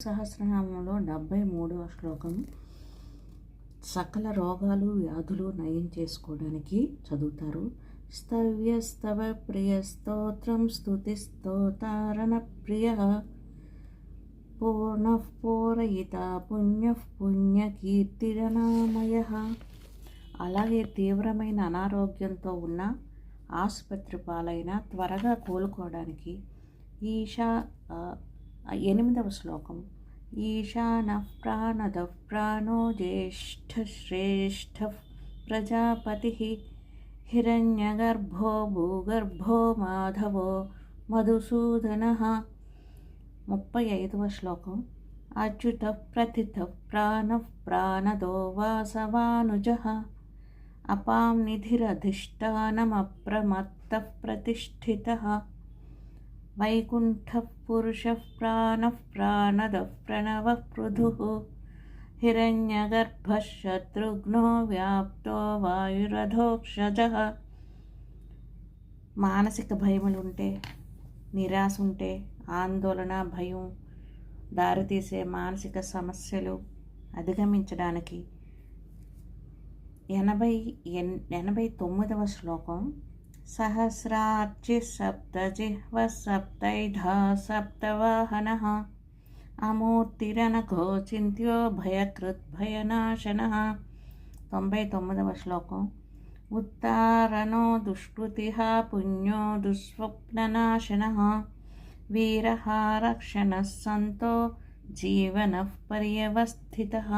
సహస్రనామంలో 73వ శ్లోకం సకల రోగాలు వ్యాధులు నయం చేసుకోవడానికి చదువుతారు. స్తవ్యస్తవ ప్రియ స్తోత్రం స్తుతి స్తోతారణ ప్రియ పూర్ణః పూరయిత పుణ్యః పుణ్యకీర్తిరనామయ. అలాగే తీవ్రమైన అనారోగ్యంతో ఉన్న ఆసుపత్రి పాలైన త్వరగా కోలుకోవడానికి 8వ శ్లోకం ఈశానః ప్రాణదః ప్రాణో జ్యేష్ఠశ్రేష్ఠః ప్రజాపతిః హిరణ్యగర్భో భూగర్భో మాధవో మధుసూదనః. 35వ శ్లోకం అచ్యుతః ప్రథితః ప్రాణః ప్రాణదో వాసవానుజః అపాం నిధిరధిష్టానమప్రమత్తః ప్రతిష్ఠితః వైకుంఠః పురుషః ప్రాణః ప్రాణదః ప్రణవః పృథుః హిరణ్యగర్భః శత్రుఘ్నో వ్యాప్తో వాయురధోక్షజః. మానసిక భయములుంటే, నిరాశ ఉంటే, ఆందోళన భయం దారితీసే మానసిక సమస్యలు అధిగమించడానికి 89వ శ్లోకం సహస్రార్చి సప్తజిహ్వ సప్తైధా సప్తవాహనః అమూర్తిరనఘోచింత్యో భయకృత్ భయనాశనః. 99వ శ్లోకం ఉత్తారణో దుష్కృతిః పుణ్యో దుస్వప్ననాశనః వీరః రక్షణః సంతో జీవనః పర్యవస్థితః.